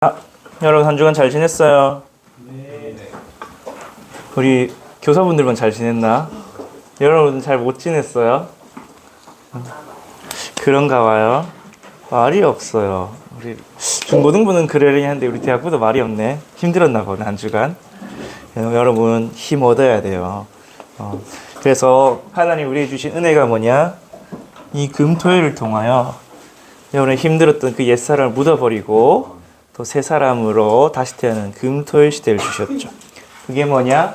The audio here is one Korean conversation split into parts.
아, 여러분 한 주간 잘 지냈어요? 네. 우리 교사분들만 잘 지냈나? 여러분은 잘 못 지냈어요? 그런가 봐요. 말이 없어요. 우리 중고등부는 그러려니 하는데 우리 대학부도 말이 없네. 힘들었나 보네 한 주간. 여러분 힘 얻어야 돼요. 그래서 하나님 우리에게 주신 은혜가 뭐냐? 이 금토일을 통하여 여러분의 힘들었던 그 옛사람을 묻어버리고 또 새 사람으로 다시 태어나는 금토일 시대를 주셨죠. 그게 뭐냐?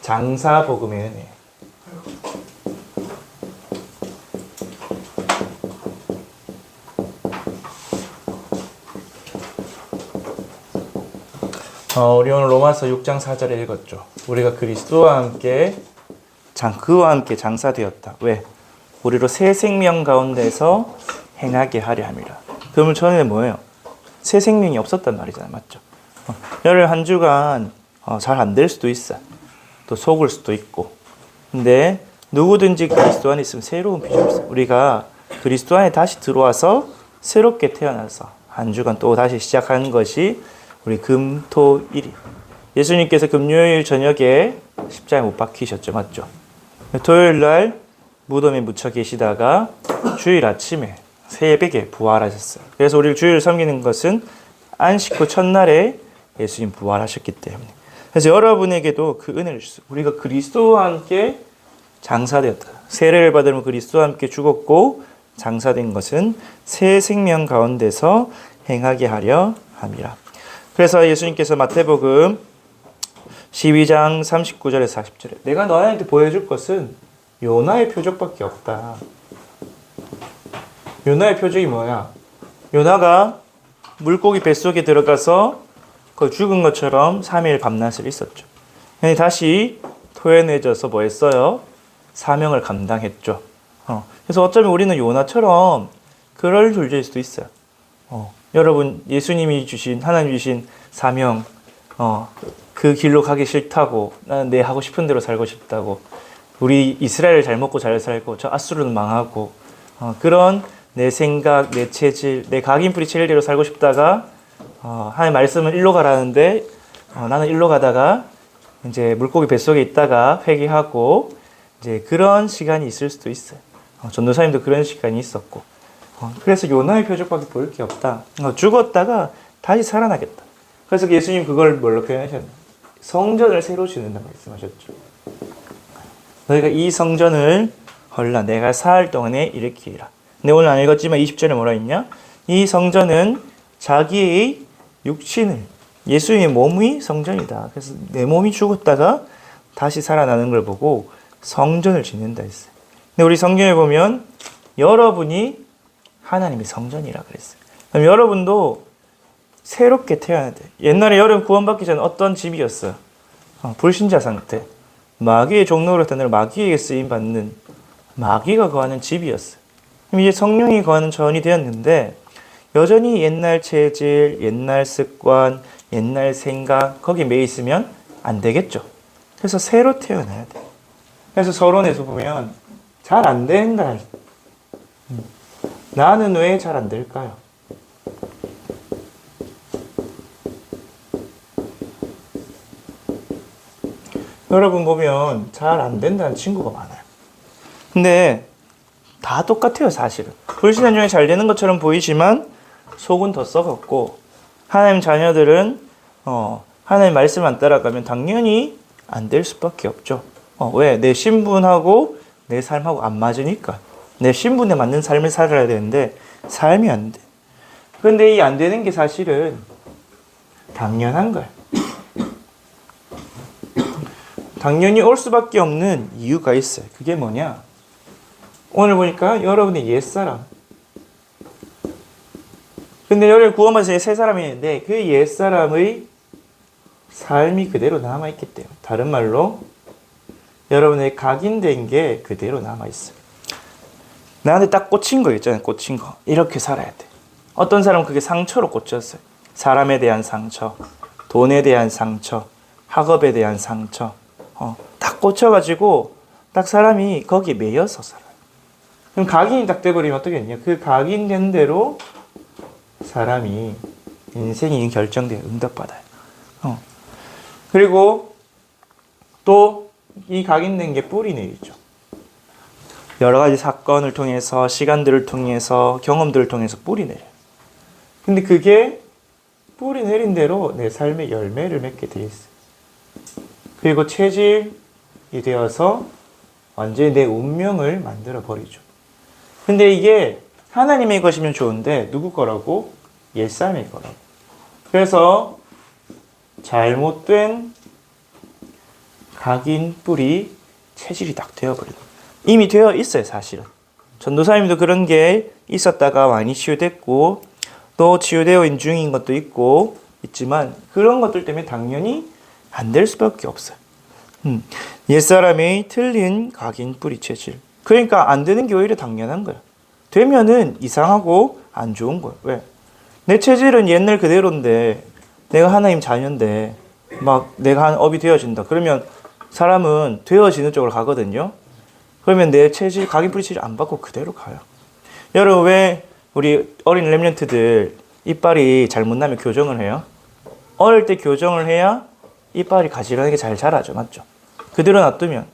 장사복음의 은혜. 우리 오늘 로마서 6장 4절에 읽었죠. 우리가 그리스도와 함께 그와 함께 장사되었다. 왜? 우리로 새 생명 가운데서 행하게 하려 함이라. 그러면 전에 뭐예요? 새 생명이 없었단 말이잖아요. 맞죠? 열흘 한 주간 잘 안 될 수도 있어. 또 속을 수도 있고. 근데 누구든지 그리스도 안에 있으면 새로운 피조물이었어요. 우리가 그리스도 안에 다시 들어와서 새롭게 태어나서 한 주간 또 다시 시작하는 것이 우리 금토일이. 예수님께서 금요일 저녁에 십자가에 못 박히셨죠. 맞죠? 토요일 날 무덤에 묻혀 계시다가 주일 아침에 새벽에 부활하셨어요. 그래서 우리를 주일을 섬기는 것은 안식 후 첫날에 예수님 부활하셨기 때문에. 그래서 여러분에게도 그 은혜를 주셨어요. 우리가 그리스도와 함께 장사되었다. 세례를 받으면 그리스도와 함께 죽었고 장사된 것은 새 생명 가운데서 행하게 하려 함이라. 그래서 예수님께서 마태복음 12장 39절에서 40절에 내가 너희한테 보여줄 것은 요나의 표적밖에 없다. 요나의 표적이 뭐야? 요나가 물고기 뱃속에 들어가서 그 죽은 것처럼 3일 밤낮을 있었죠. 다시 토해내져서 뭐 했어요? 사명을 감당했죠. 그래서 어쩌면 우리는 요나처럼 그럴 존재일 수도 있어요. 여러분 예수님이 주신 하나님 주신 사명 그 길로 가기 싫다고 나는 내 하고 싶은 대로 살고 싶다고 우리 이스라엘 잘 먹고 잘 살고 저 아수르는 망하고 그런 내 생각, 내 체질, 내 각인뿌리 체질대로 살고 싶다가 하나님 말씀은 일로 가라는데 나는 일로 가다가 이제 물고기 뱃속에 있다가 회개하고 이제 그런 시간이 있을 수도 있어요. 전도사님도 그런 시간이 있었고 그래서 요나의 표적밖에 보일 게 없다. 죽었다가 다시 살아나겠다. 그래서 예수님 그걸 뭘로 표현하셨나요? 성전을 새로 짓는다고 말씀하셨죠. 너희가 이 성전을 헐라 내가 사흘 동안에 일으키리라. 근데 오늘 안 읽었지만 20절에 뭐라 했냐? 이 성전은 자기의 육신을 예수님의 몸이 성전이다. 그래서 내 몸이 죽었다가 다시 살아나는 걸 보고 성전을 짓는다 했어요. 근데 우리 성경에 보면 여러분이 하나님의 성전이라 그랬어요. 그럼 여러분도 새롭게 태어나야 돼. 옛날에 여러분 구원받기 전 어떤 집이었어요? 불신자 상태. 마귀의 종로로 되는 마귀에게 쓰임받는 마귀가 거하는 집이었어요. 그럼 이제 성령이 거하는 전이 되었는데 여전히 옛날 체질, 옛날 습관, 옛날 생각 거기에 매여 있으면 안 되겠죠. 그래서 새로 태어나야 돼. 그래서 서론에서 보면 잘 안 된다. 나는 왜 잘 안 될까요? 여러분 보면 잘 안 된다는 친구가 많아요. 근데 다 똑같아요, 사실은. 불신한 중에 잘 되는 것처럼 보이지만 속은 더 썩었고 하나님 자녀들은 하나님 말씀 안 따라가면 당연히 안 될 수밖에 없죠. 왜? 내 신분하고 내 삶하고 안 맞으니까. 내 신분에 맞는 삶을 살아야 되는데 삶이 안 돼. 그런데 이 안 되는 게 사실은 당연한 거야. 당연히 올 수밖에 없는 이유가 있어요. 그게 뭐냐? 오늘 보니까 여러분의 옛사람. 근데 여러분 구원받아서 새 사람이 있는데 그 옛사람의 삶이 그대로 남아있기 때문에 다른 말로 여러분의 각인된 게 그대로 남아있어요. 나한테 딱 꽂힌 거 있잖아요. 꽂힌 거. 이렇게 살아야 돼. 어떤 사람은 그게 상처로 꽂혔어요. 사람에 대한 상처, 돈에 대한 상처, 학업에 대한 상처. 딱 꽂혀가지고 딱 사람이 거기에 매여서 살아요. 그럼 각인이 딱 돼버리면 어떻게 했냐? 그 각인된 대로 사람이 인생이 결정돼요. 응답받아요. 그리고 또 이 각인된 게 뿌리 내리죠. 여러 가지 사건을 통해서, 시간들을 통해서, 경험들을 통해서 뿌리 내려요. 근데 그게 뿌리 내린 대로 내 삶의 열매를 맺게 돼 있어요. 그리고 체질이 되어서 완전히 내 운명을 만들어 버리죠. 근데 이게 하나님의 것이면 좋은데 누구 거라고? 옛사람의 거라고. 그래서 잘못된 각인 뿌리 체질이 딱 되어버려요. 이미 되어 있어요, 사실은. 전도사님도 그런 게 있었다가 많이 치유됐고, 또 치유되어 있는 중인 것도 있지만 그런 것들 때문에 당연히 안 될 수밖에 없어요. 옛사람의 틀린 각인 뿌리 체질. 그러니까 안 되는 게 오히려 당연한 거야. 되면은 이상하고 안 좋은 거야. 왜? 내 체질은 옛날 그대로인데, 내가 하나님 자녀인데 막 내가 한 업이 되어진다. 그러면 사람은 되어지는 쪽으로 가거든요. 그러면 내 체질, 각인 뿌리 체질 안 받고 그대로 가요. 여러분, 왜 우리 어린 랩런트들 이빨이 잘못 나면 교정을 해요? 어릴 때 교정을 해야 이빨이 가지런하게 잘 자라죠. 맞죠? 그대로 놔두면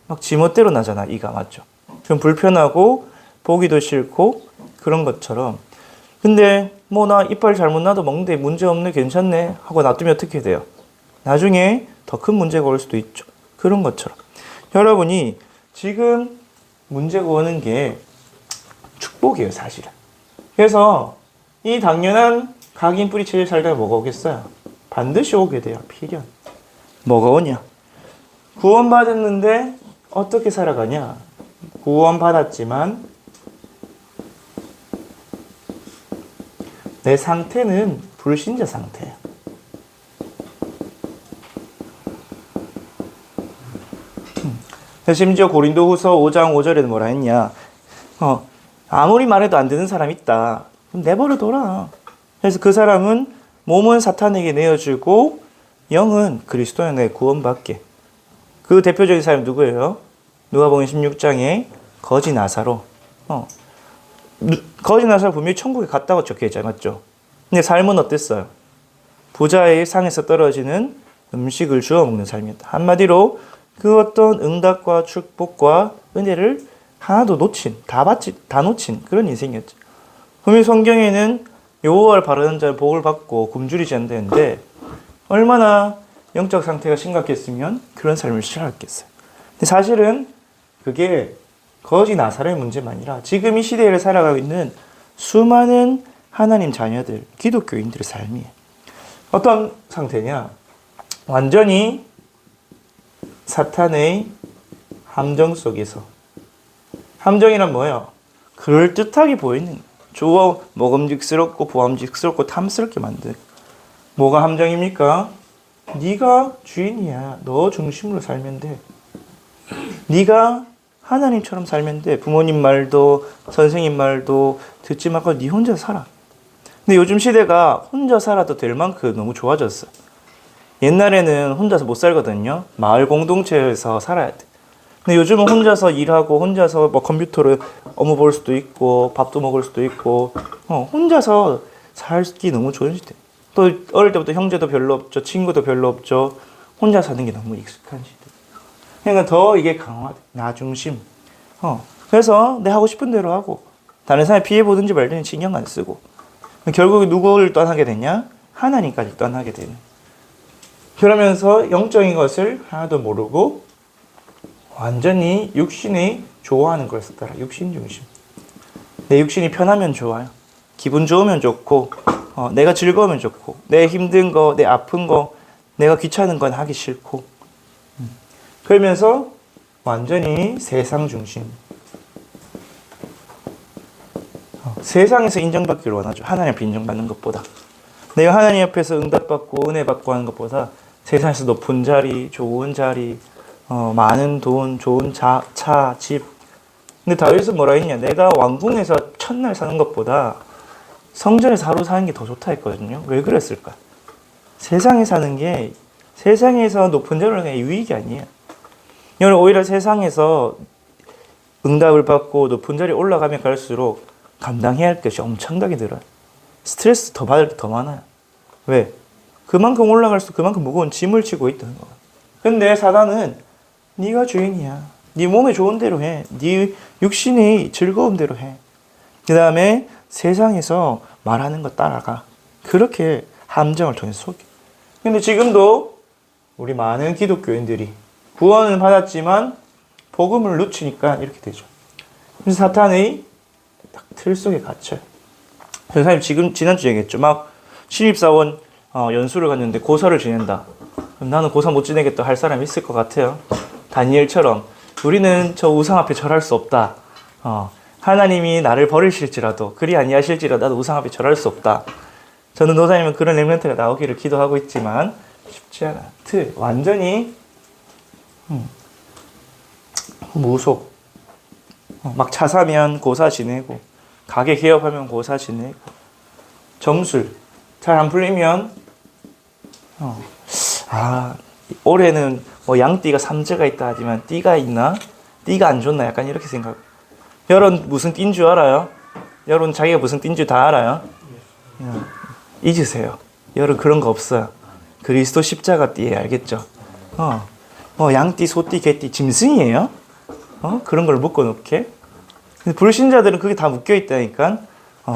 막 지멋대로 나잖아, 이가. 맞죠? 좀 불편하고 보기도 싫고 그런 것처럼. 근데 뭐 나 이빨 잘못 나도 먹는데 문제 없네, 괜찮네 하고 놔두면 어떻게 돼요? 나중에 더 큰 문제가 올 수도 있죠. 그런 것처럼 여러분이 지금 문제가 오는 게 축복이에요, 사실은. 그래서 이 당연한 각인 뿌리 체질 살다가 뭐가 오겠어요? 반드시 오게 돼요, 필연. 뭐가 오냐? 구원받았는데 어떻게 살아가냐? 구원받았지만 내 상태는 불신자 상태야. 심지어 고린도후서 5장 5절에는 뭐라 했냐? 아무리 말해도 안 되는 사람 있다. 그럼 내버려둬라. 그래서 그 사람은 몸은 사탄에게 내어주고 영은 그리스도인에게 구원받게. 그 대표적인 사람이 누구예요? 누가복음 16장에 거지 나사로. 거지 나사로 분명히 천국에 갔다고 적혀있잖아요. 맞죠? 근데 삶은 어땠어요? 부자의 상에서 떨어지는 음식을 주워 먹는 삶이었다. 한마디로 그 어떤 응답과 축복과 은혜를 하나도 다 놓친 그런 인생이었죠. 분명히 성경에는 여호와를 바라는 자는 복을 받고 굶주리지 않는다는데 얼마나 영적 상태가 심각했으면 그런 삶을 살았겠어요. 근데 사실은 그게 거지 나사로의 문제만 아니라 지금 이 시대를 살아가고 있는 수많은 하나님 자녀들, 기독교인들의 삶이에요. 어떤 상태냐? 완전히 사탄의 함정 속에서. 함정이란 뭐예요? 그럴듯하게 보이는, 좋아 먹음직스럽고 보암직스럽고 탐스럽게 만든. 뭐가 함정입니까? 네가 주인이야. 너 중심으로 살면 돼. 네가 하나님처럼 살면 돼. 부모님 말도 선생님 말도 듣지 말고 네 혼자 살아. 근데 요즘 시대가 혼자 살아도 될 만큼 너무 좋아졌어. 옛날에는 혼자서 못 살거든요. 마을 공동체에서 살아야 돼. 근데 요즘은 혼자서 일하고 혼자서 뭐 컴퓨터로 업무 볼 수도 있고 밥도 먹을 수도 있고 혼자서 살기 너무 좋은 시대. 또 어릴 때부터 형제도 별로 없죠. 친구도 별로 없죠. 혼자 사는 게 너무 익숙한 시대. 그러니까 더 이게 강화돼. 나 중심. 그래서 내 하고 싶은 대로 하고 다른 사람이 피해 보든지 말든지 신경 안 쓰고 결국 누구를 떠나게 되냐? 하나님까지 떠나게 되는. 그러면서 영적인 것을 하나도 모르고 완전히 육신이 좋아하는 것을 따라 육신 중심. 내 육신이 편하면 좋아요. 기분 좋으면 좋고 내가 즐거우면 좋고 내 힘든 거, 내 아픈 거, 내가 귀찮은 건 하기 싫고 그러면서 완전히 세상 중심. 세상에서 인정받기를 원하죠. 하나님 앞에 인정받는 것보다. 내가 하나님 앞에서 응답받고 은혜받고 하는 것보다 세상에서 높은 자리, 좋은 자리, 많은 돈, 좋은 차, 집. 근데 다윗은 뭐라 했냐? 내가 왕궁에서 첫날 사는 것보다 성전에서 하루 사는 게 더 좋다 했거든요. 왜 그랬을까? 세상에 사는 게 세상에서 높은 자리로 가는 게 유익이 아니에요. 여러분 오히려 세상에서 응답을 받고 높은 자리에 올라가면 갈수록 감당해야 할 것이 엄청나게 늘어요. 스트레스 더 받을 게 더 많아요. 왜? 그만큼 올라갈수록 그만큼 무거운 짐을 지고 있다는 거야. 근데 사단은 네가 주인이야. 네 몸에 좋은 대로 해. 네 육신이 즐거운 대로 해. 그 다음에 세상에서 말하는 거 따라가. 그렇게 함정을 통해서 속여. 근데 지금도 우리 많은 기독교인들이 구원을 받았지만 복음을 놓치니까 이렇게 되죠. 그래서 사탄의 딱 틀 속에 갇혀요. 선생님 지금 지난주에 얘기했죠. 막 신입사원 연수를 갔는데 고사를 지낸다. 그럼 나는 고사 못 지내겠다 할 사람이 있을 것 같아요. 다니엘처럼 우리는 저 우상 앞에 절할 수 없다. 하나님이 나를 버리실지라도 그리 아니하실지라도 나도 우상 앞에 절할 수 없다. 저는 노사님은 그런 렘넌트가 나오기를 기도하고 있지만 쉽지 않아. 완전히 무속. 막 차 사면 고사 지내고 가게 개업하면 고사 지내고 점술 잘 안 풀리면 올해는 뭐 양띠가 삼재가 있다 하지만 띠가 있나? 띠가 안 좋나? 약간 이렇게 생각. 여러분 무슨 띠인 줄 알아요? 여러분 자기가 무슨 띠인 줄 다 알아요? 잊으세요. 여러분 그런 거 없어요. 그리스도 십자가 띠에 알겠죠? 양띠, 소띠, 개띠, 짐승이에요? 그런 걸 묶어 놓게. 근데 불신자들은 그게 다 묶여 있다니까.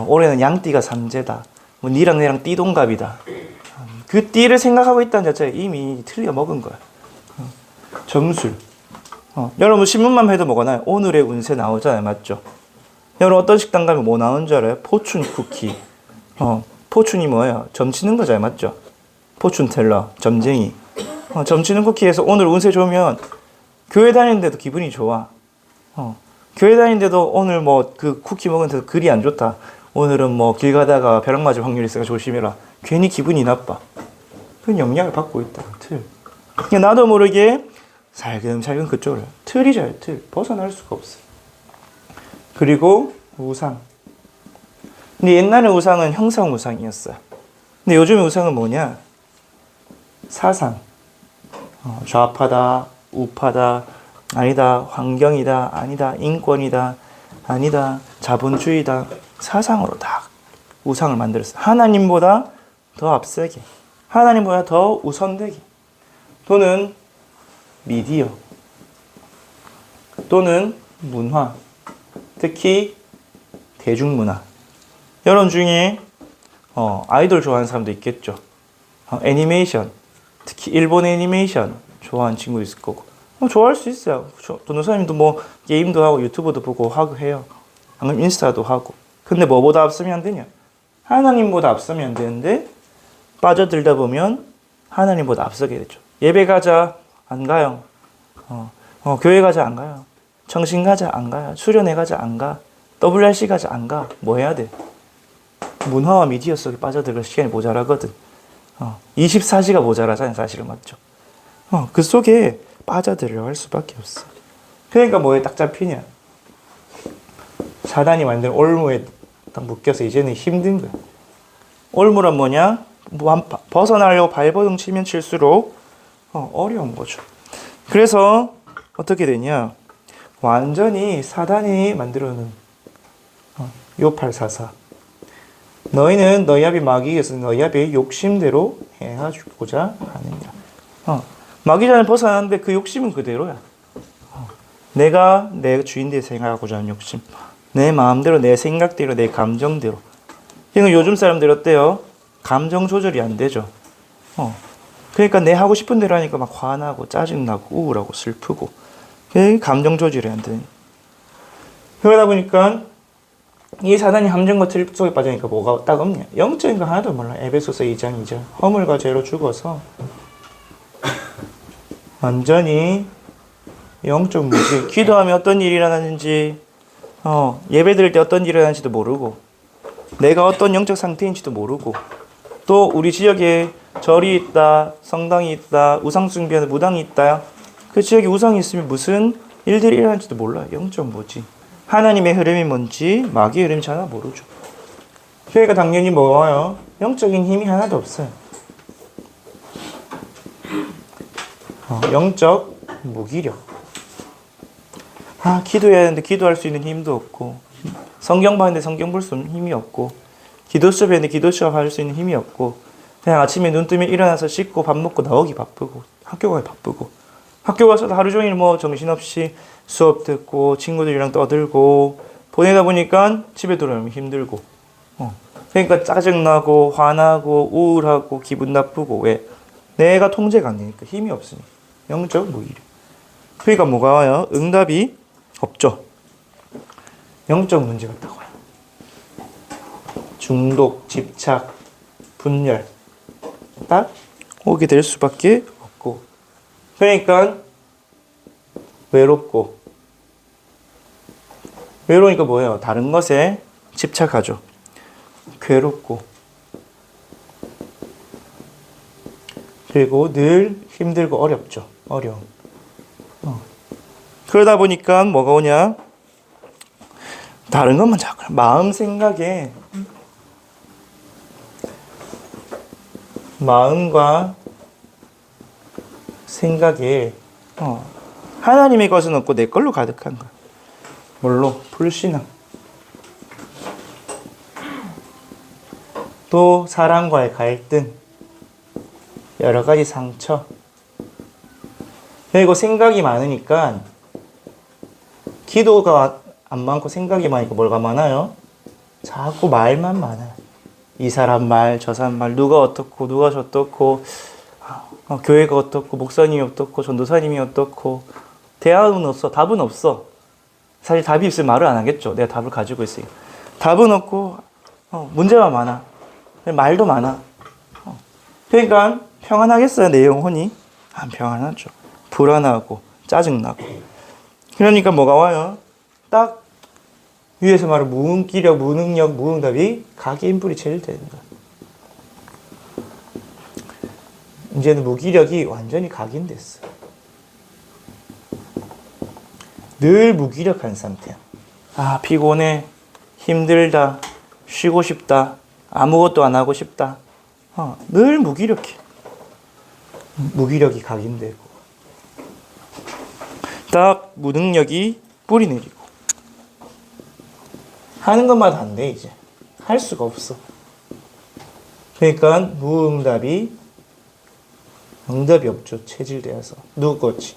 올해는 양띠가 삼재다. 뭐 니랑 내랑 띠 동갑이다. 그 띠를 생각하고 있다는 자체가 이미 틀려 먹은 거야. 점술. 여러분 신문만 해도 뭐가 나요? 오늘의 운세 나오잖아요. 맞죠? 여러분 어떤 식당 가면 뭐 나오는 줄 알아요? 포춘 쿠키. 포춘이 뭐예요? 점치는 거잖아요. 맞죠? 포춘텔러, 점쟁이. 점치는 쿠키에서 오늘 운세 좋으면 교회 다니는데도 기분이 좋아. 교회 다니는데도 오늘 뭐 그 쿠키 먹은데도 그리 안 좋다. 오늘은 뭐 길 가다가 벼락 맞을 확률이 있으니까 조심해라. 괜히 기분이 나빠. 그건 영향을 받고 있다. 틀. 그러니까 나도 모르게 살금살금 그쪽으로. 틀이죠. 틀. 벗어날 수가 없어. 그리고 우상. 근데 옛날에 우상은 형상 우상이었어요. 근데 요즘의 우상은 뭐냐? 사상. 좌파다, 우파다, 아니다, 환경이다, 아니다, 인권이다, 아니다, 자본주의다. 사상으로 다 우상을 만들었어요. 하나님보다 더 앞서게, 하나님보다 더 우선되게, 또는 미디어, 또는 문화, 특히 대중문화. 여러분 중에 아이돌 좋아하는 사람도 있겠죠. 애니메이션, 특히 일본 애니메이션 좋아하는 친구 있을 거고. 좋아할 수 있어요. 도노사님도 뭐 게임도 하고 유튜브도 보고 하고 해요. 아니면 인스타도 하고. 근데 뭐보다 앞서면 안 되냐? 하나님보다 앞서면 안 되는데 빠져들다 보면 하나님보다 앞서게 되죠. 예배 가자 안 가요. 교회 가자 안 가요. 청신 가자 안 가요. 수련회 가자 안 가. WRC 가자 안 가. 뭐 해야 돼? 문화와 미디어 속에 빠져들을 시간이 모자라거든. 24시가 모자라잖아요. 사실은 맞죠? 그 속에 빠져들으려 할 수밖에 없어. 그러니까 뭐에 딱 잡히냐? 사단이 만든 올무에 딱 묶여서 이제는 힘든 거야. 올무란 뭐냐? 벗어나려고 발버둥 치면 칠수록 어려운 거죠. 그래서 어떻게 되냐? 완전히 사단이 만들어놓은 요팔사사. 너희는 너희 아비 마귀에서 너희 아비의 욕심대로 행하고자 하느니라. 마귀 전에 벗어나는데 그 욕심은 그대로야. 내가 내 주인되어 생각하고자 하는 욕심. 내 마음대로, 내 생각대로, 내 감정대로. 그러니까 요즘 사람들 어때요? 감정 조절이 안 되죠. 그러니까 내 하고 싶은 대로 하니까 막 화나고 짜증나고 우울하고 슬프고. 감정 조절이 안 되니. 그러다 보니까 이 사단이 함정과 틀 속에 빠지니까 뭐가 딱 없냐? 영적인 거 하나도 몰라. 에베소서 2장 2절. 허물과 죄로 죽어서 완전히 영적 무지. 기도하면 어떤 일이 일어나는지, 예배 드릴 때 어떤 일이 일어나는지도 모르고, 내가 어떤 영적 상태인지도 모르고, 또 우리 지역에 절이 있다, 성당이 있다, 우상숭배하는 무당이 있다. 그 지역에 우상이 있으면 무슨 일들이 일어나는지도 몰라요. 영적 무지. 하나님의 흐름이 뭔지 마귀의 흐름이 전혀 모르죠. 그러니까 당연히 뭐예요? 영적인 힘이 하나도 없어요. 영적 무기력. 기도해야 하는데 기도할 수 있는 힘도 없고, 성경 봤는데 성경 볼 수 있는 힘이 없고, 기도 수업했는데 기도 수업 할 수 있는 힘이 없고, 그냥 아침에 눈 뜨면 일어나서 씻고 밥 먹고 나오기 바쁘고 학교 가기 바쁘고 학교 가서도 하루 종일 뭐 정신없이 수업 듣고 친구들이랑 떠들고 보내다 보니까 집에 돌아오면 힘들고 그러니까 짜증나고 화나고 우울하고 기분 나쁘고 왜? 내가 통제가 안 되니까 힘이 없으니까 영적 무기력. 그러니까 뭐가 와요? 응답이 없죠. 영적 문제가 딱 와요. 중독, 집착, 분열 딱 오게 될 수밖에 없고 그러니까 외롭고 외로우니까 뭐예요? 다른 것에 집착하죠. 괴롭고 그리고 늘 힘들고 어렵죠. 어려움. 그러다 보니까 뭐가 오냐? 다른 것만 자꾸 마음 생각에 마음과 생각에 하나님의 것은 없고 내 걸로 가득한 거야. 뭘로? 불신앙. 또 사람과의 갈등, 여러 가지 상처. 그리고 생각이 많으니까 기도가 안 많고 생각이 많으니까 뭐가 많아요? 자꾸 말만 많아요. 이 사람 말, 저 사람 말, 누가 어떻고 누가 저떻고 교회가 어떻고 목사님이 어떻고 전도사님이 어떻고 대안은 없어. 답은 없어. 사실 답이 있으면 말을 안 하겠죠. 내가 답을 가지고 있으니까. 답은 없고 문제가 많아. 말도 많아. 그러니까 평안하겠어요? 내 영혼이? 안 평안하죠. 불안하고 짜증나고. 그러니까 뭐가 와요? 딱 위에서 말하는 무기력, 무능력, 무응답이 각인불이 제일 되는 거야. 이제는 무기력이 완전히 각인됐어. 늘 무기력한 상태야. 피곤해, 힘들다, 쉬고 싶다, 아무것도 안 하고 싶다. 늘 무기력해. 무기력이 각인되고 딱 무능력이 뿌리 내리고 하는 것마다 안 돼. 이제 할 수가 없어. 그러니까 무응답이 응답이 없죠. 체질되어서 누구같이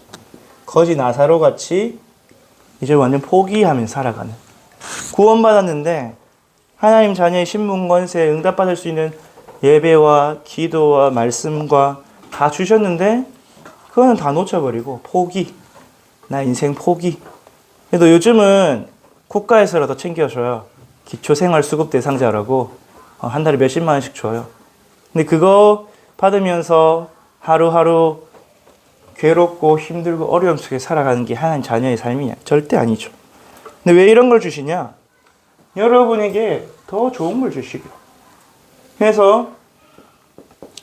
거지 나사로 같이 이제 완전 포기하면 살아가는. 구원받았는데 하나님 자녀의 신분 권세 응답받을 수 있는 예배와 기도와 말씀과 다 주셨는데 그거는 다 놓쳐버리고 포기. 나 인생 포기. 그래도 요즘은 국가에서라도 챙겨줘요. 기초생활수급 대상자라고 한 달에 몇십만 원씩 줘요. 근데 그거 받으면서 하루하루 괴롭고 힘들고 어려움 속에 살아가는 게 하나님 자녀의 삶이냐? 절대 아니죠. 근데 왜 이런 걸 주시냐? 여러분에게 더 좋은 걸 주시고. 그래서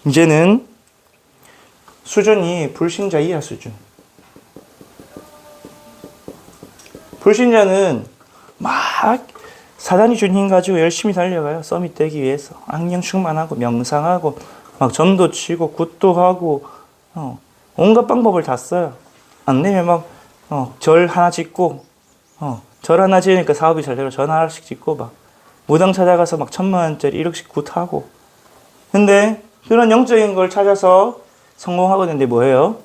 이제는 수준이 불신자 이하 수준. 불신자는 막 사단이 준 힘 가지고 열심히 달려가요. 서밋 되기 위해서. 악령 충만하고 명상하고 막 점도 치고 굿도 하고 온갖 방법을 다 써요. 안 되면 막 절 하나 짓고 절 하나 지으니까 사업이 잘 되고 절 하나씩 짓고 막 무당 찾아가서 막 1,000,000원짜리 1억씩 굿하고. 근데 그런 영적인 걸 찾아서 성공하고 있는데 뭐예요?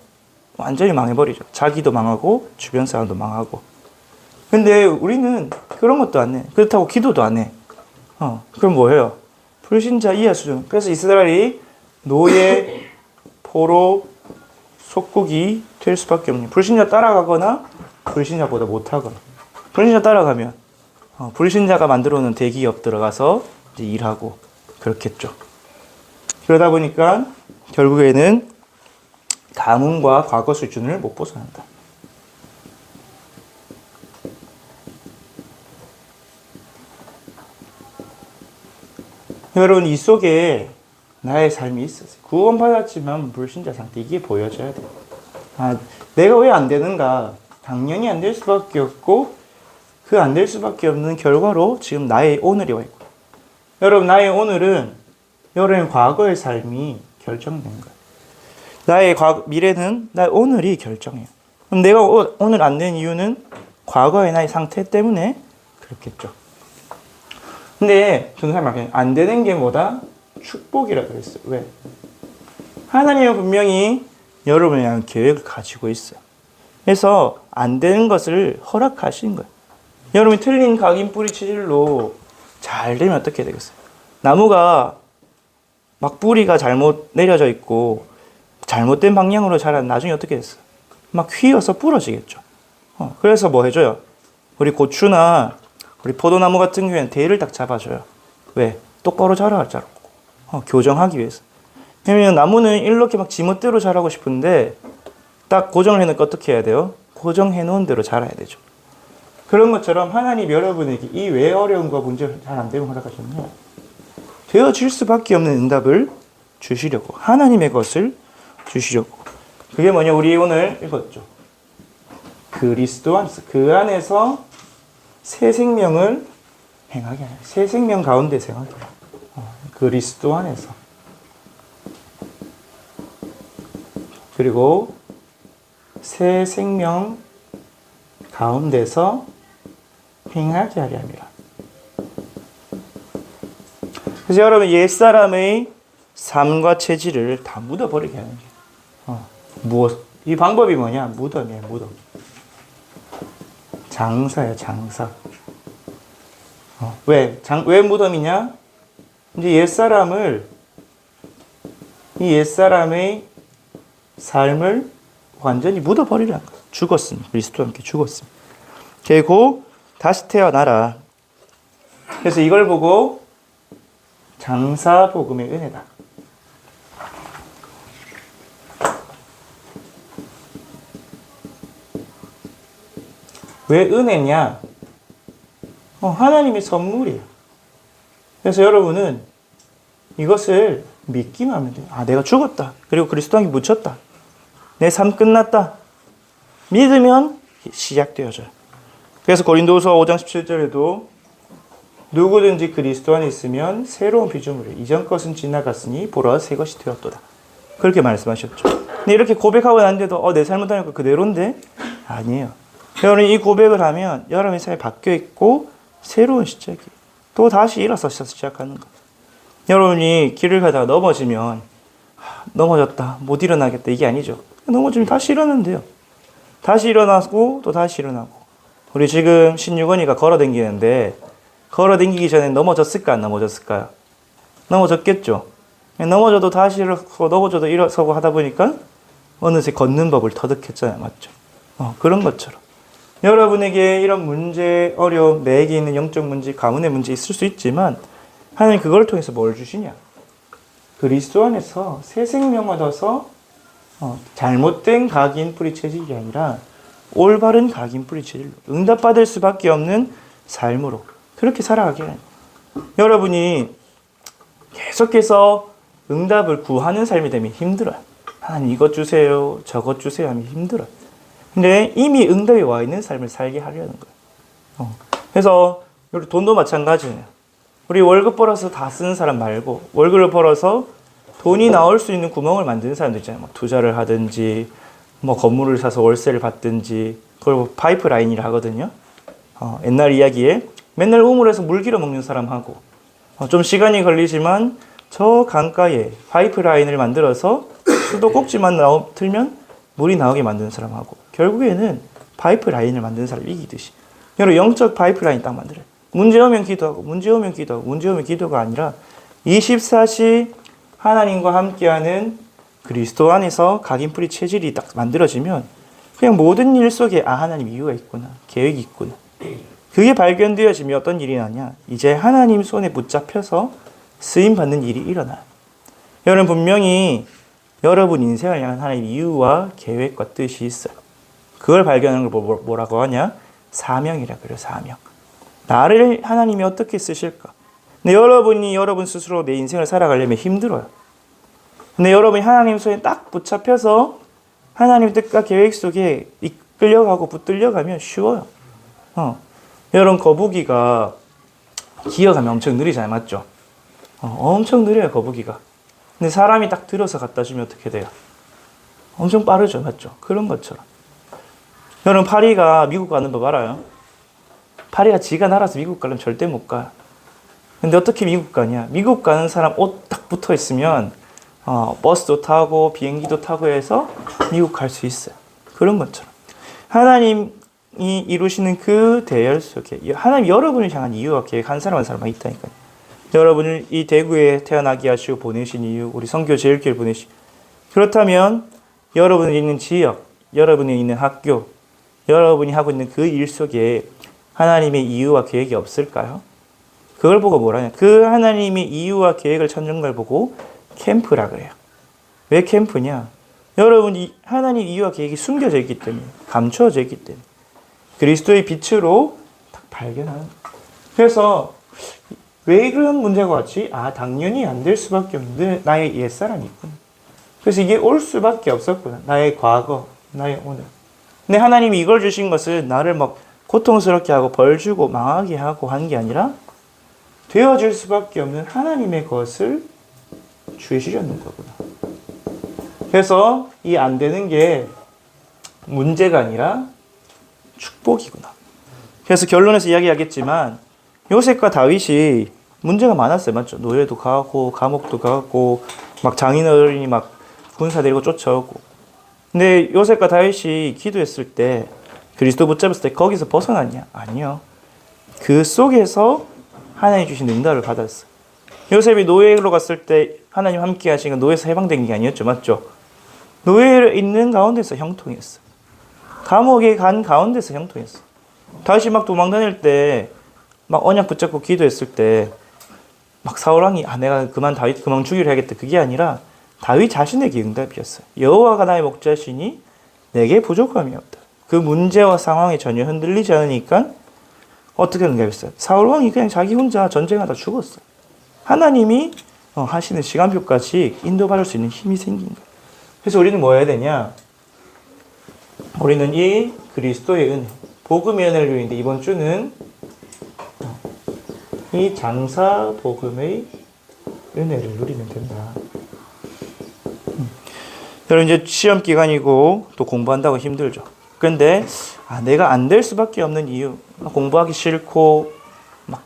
완전히 망해버리죠. 자기도 망하고 주변 사람도 망하고. 근데 우리는 그런 것도 안 해. 그렇다고 기도도 안 해. 그럼 뭐예요? 불신자 이하 수준. 그래서 이스라엘이 노예, 포로, 속국이 될 수밖에 없는. 불신자 따라가거나 불신자보다 못하거나. 불신자 따라가면 불신자가 만들어 놓은 대기업 들어가서 이제 일하고 그렇겠죠. 그러다 보니까 결국에는 가문과 과거 수준을 못 벗어난다. 여러분, 이 속에 나의 삶이 있었어요. 구원받았지만 불신자 상태, 이게 보여져야 돼요. 내가 왜 안 되는가? 당연히 안 될 수밖에 없고 그 안 될 수밖에 없는 결과로 지금 나의 오늘이 와 있고. 여러분, 나의 오늘은 여러분의 과거의 삶이 결정된 거예요. 나의 미래는 나의 오늘이 결정해요. 그럼 내가 오늘 안 된 이유는 과거의 나의 상태 때문에 그렇겠죠. 근데 저는 안 되는 게 뭐다? 축복이라 그랬어요. 왜? 하나님은 분명히 여러분에 대한 계획을 가지고 있어요. 그래서 안 되는 것을 허락하신 거예요. 여러분이 틀린 각인 뿌리 체질로 잘 되면 어떻게 되겠어요? 나무가 막 뿌리가 잘못 내려져 있고 잘못된 방향으로 자라면 나중에 어떻게 됐어요? 막 휘어서 부러지겠죠. 그래서 뭐 해줘요? 우리 고추나 우리 포도나무 같은 경우에는 대를 딱 잡아줘요. 왜? 똑바로 자라자고 교정하기 위해서. 왜냐면 나무는 이렇게 막 지멋대로 자라고 싶은데 딱 고정을 해놓고 어떻게 해야 돼요? 고정해 놓은 대로 자라야 되죠. 그런 것처럼 하나님 여러분에게 이 왜 어려움과 문제가 잘 안 되면 허락하셨냐? 되어질 수밖에 없는 응답을 주시려고, 하나님의 것을 주시려고. 그게 뭐냐? 우리 오늘 읽었죠. 그리스도 안에서, 그 안에서 새 생명을 행하게 하냐. 새 생명 가운데 생하게 하냐. 그리스도 안에서. 그리고 새 생명 가운데서 행하게 하려 합니다. 그래서 여러분 옛사람의 삶과 체질을 다 묻어버리게 하는 게 무엇? 이 방법이 뭐냐? 무덤이에요. 무덤. 장사예요. 장사. 왜 무덤이냐? 이제 이 옛사람의 삶을 완전히 묻어버리라는 거예요. 죽었습니다. 그리스도와 함께 죽었습니다. 그리고 다시 태어나라. 그래서 이걸 보고 장사복음의 은혜다. 왜 은혜냐? 하나님의 선물이에요. 그래서 여러분은 이것을 믿기만 하면 돼요. 내가 죽었다. 그리고 그리스도와 함께 묻혔다. 내 삶 끝났다. 믿으면 시작되어져요. 그래서 고린도후서 5장 17절에도 누구든지 그리스도 안에 있으면 새로운 피조물이에요. 이전 것은 지나갔으니 보라 새 것이 되었도다. 그렇게 말씀하셨죠. 근데 이렇게 고백하고 난데도 내 삶은 다니까 그대로인데? 아니에요. 여러분이 이 고백을 하면 여러분의 삶이 바뀌어 있고 새로운 시작이에요. 또 다시 일어서서 시작하는 거예요. 여러분이 길을 가다가 넘어지면 넘어졌다, 못 일어나겠다 이게 아니죠. 넘어지면 다시 일어나면 돼요. 다시 일어나고 또 다시 일어나고. 우리 지금 신유건이가 걸어다니는데 걸어다니기 전에 넘어졌을까 안 넘어졌을까요? 넘어졌겠죠. 넘어져도 다시 일어서고 넘어져도 일어서고 하다 보니까 어느새 걷는 법을 터득했잖아요. 맞죠? 그런 것처럼 여러분에게 이런 문제, 어려움, 내게 있는 영적 문제, 가문의 문제 있을 수 있지만 하나님 그걸 통해서 뭘 주시냐? 그리스도 안에서 새 생명 얻어서 잘못된 각인 뿌리 체질이 아니라 올바른 각인 뿌리 체질로 응답받을 수밖에 없는 삶으로 그렇게 살아가게 해요. 여러분이 계속해서 응답을 구하는 삶이 되면 힘들어요. 하나님 이것 주세요, 저것 주세요 하면 힘들어요. 근데 이미 응답이 와 있는 삶을 살게 하려는 거예요. 그래서 우리 돈도 마찬가지예요. 우리 월급 벌어서 다 쓰는 사람 말고 월급을 벌어서 돈이 나올 수 있는 구멍을 만드는 사람도 있잖아요. 뭐 투자를 하든지 뭐 건물을 사서 월세를 받든지 그걸 파이프라인이라 하거든요. 옛날 이야기에 맨날 우물에서 물 길어 먹는 사람하고 좀 시간이 걸리지만 저 강가에 파이프라인을 만들어서 수도꼭지만 틀면 물이 나오게 만드는 사람하고 결국에는 파이프라인을 만드는 사람이 이기듯이 여러분 영적 파이프라인 딱 만들어요. 문제 오면 기도하고 문제 오면 기도하고 문제 오면 기도가 아니라 24시 하나님과 함께하는 그리스도 안에서 각인뿌리 체질이 딱 만들어지면 그냥 모든 일 속에 하나님 이유가 있구나, 계획이 있구나. 그게 발견되어지면 어떤 일이 나냐? 이제 하나님 손에 붙잡혀서 쓰임받는 일이 일어나요. 여러분 분명히 여러분 인생을 향한 하나님 이유와 계획과 뜻이 있어요. 그걸 발견하는 걸 뭐라고 하냐? 사명이라 그래요. 사명. 나를 하나님이 어떻게 쓰실까? 근데 여러분이 여러분 스스로 내 인생을 살아가려면 힘들어요. 근데 여러분이 하나님 손에 딱 붙잡혀서 하나님 뜻과 계획 속에 이끌려가고 붙들려가면 쉬워요. 여러분 거북이가 기어가면 엄청 느리잖아요. 맞죠? 엄청 느려요. 거북이가. 근데 사람이 딱 들어서 갖다 주면 어떻게 돼요? 엄청 빠르죠. 맞죠? 그런 것처럼. 여러분 파리가 미국 가는 법 알아요? 파리가 지가 날아서 미국 가려면 절대 못 가요. 근데 어떻게 미국 가냐? 미국 가는 사람 옷 딱 붙어 있으면 버스도 타고 비행기도 타고 해서 미국 갈 수 있어요. 그런 것처럼 하나님이 이루시는 그 대열 속에 하나님 여러분을 향한 이유와 계획 한 사람 한 사람만 있다니까요. 여러분을 이 대구에 태어나게 하시고 보내신 이유, 우리 선교 제일교회를 보내신 그렇다면 여러분이 있는 지역, 여러분이 있는 학교, 여러분이 하고 있는 그 일 속에 하나님의 이유와 계획이 없을까요? 그걸 보고 뭐라냐? 그 하나님의 이유와 계획을 찾는 걸 보고 캠프라 그래요. 왜 캠프냐? 여러분 하나님 이유와 계획이 숨겨져 있기 때문에, 감추어져 있기 때문에 그리스도의 빛으로 딱 발견하는 거예요. 그래서 왜 그런 문제가 왔지? 당연히 안 될 수밖에 없는데 나의 옛사람이 있구나. 그래서 이게 올 수밖에 없었구나. 나의 과거, 나의 오늘. 근데 하나님이 이걸 주신 것은 나를 막 고통스럽게 하고 벌 주고 망하게 하고 한 게 아니라 되어질 수밖에 없는 하나님의 것을 주시려는 거구나. 그래서 이 안 되는 게 문제가 아니라 축복이구나. 그래서 결론에서 이야기하겠지만 요셉과 다윗이 문제가 많았어요. 맞죠? 노예도 가고 감옥도 가고 막 장인어른이 막 군사 데리고 쫓아오고. 근데 요셉과 다윗이 기도했을 때 그리스도 붙잡았을 때 거기서 벗어났냐? 아니요. 그 속에서 하나님 주신 응답을 받았어요. 요셉이 노예로 갔을 때 하나님 함께 하시니까 노예에서 해방된 게 아니었죠. 맞죠? 노예에 있는 가운데서 형통했어. 감옥에 간 가운데서 형통했어. 다윗이 막 도망 다닐 때 막 언약 붙잡고 기도했을 때 막 사울왕이 내가 다윗 그만 죽이려 하겠다. 그게 아니라 다윗 자신에게 응답이었어요. 여호와가 나의 목자시니 내게 부족함이 없다. 그 문제와 상황에 전혀 흔들리지 않으니까 어떻게 응답했어요? 사울왕이 그냥 자기 혼자 전쟁하다 죽었어요. 하나님이 하시는 시간표까지 인도받을 수 있는 힘이 생긴 거예요. 그래서 우리는 뭐 해야 되냐? 우리는 이 그리스도의 은혜, 복음의 은혜를 누리는데 이번 주는 이 장사 복음의 은혜를 누리면 된다. 여러분 이제 시험 기간이고 또 공부한다고 힘들죠. 그런데 내가 안 될 수밖에 없는 이유, 공부하기 싫고 막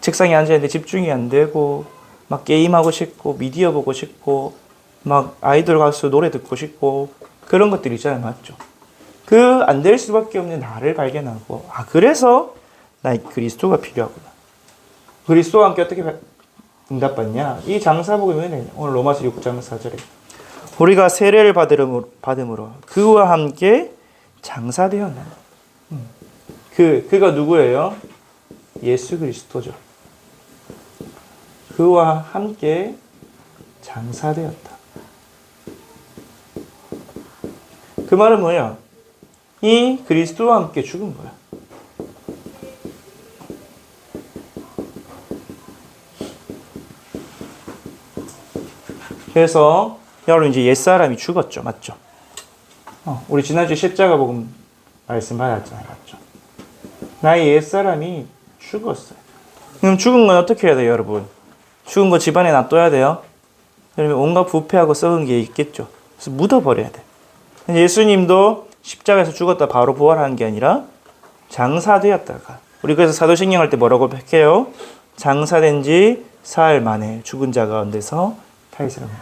책상에 앉아 있는데 집중이 안 되고 막 게임하고 싶고 미디어 보고 싶고 막 아이돌 가수 노래 듣고 싶고 그런 것들 있잖아요. 맞죠? 그 안 될 수밖에 없는 나를 발견하고 그래서 나 그리스도가 필요하구나. 그리스도와 함께 어떻게 응답받냐? 이 장사복음의 은혜. 오늘 로마서 6장 4절에 우리가 세례를 받음으로 그와 함께 장사되었나. 그가 누구예요? 예수 그리스도죠. 그와 함께 장사되었다. 그 말은 뭐야? 이 그리스도와 함께 죽은 거야. 그래서 여러분 이제 옛사람이 죽었죠. 맞죠? 우리 지난주에 십자가 복음 말씀 받았잖아요. 맞죠? 나의 옛사람이 죽었어요. 그럼 죽은 건 어떻게 해야 돼요, 여러분? 죽은 거 집안에 놔둬야 돼요? 그러면 온갖 부패하고 썩은 게 있겠죠. 그래서 묻어버려야 돼. 예수님도 십자가에서 죽었다 바로 부활하는 게 아니라 장사되었다가 우리 그래서 사도신경 할 때 뭐라고 해요? 장사된 지 사흘 만에 죽은 자 가운데서 타이스라고.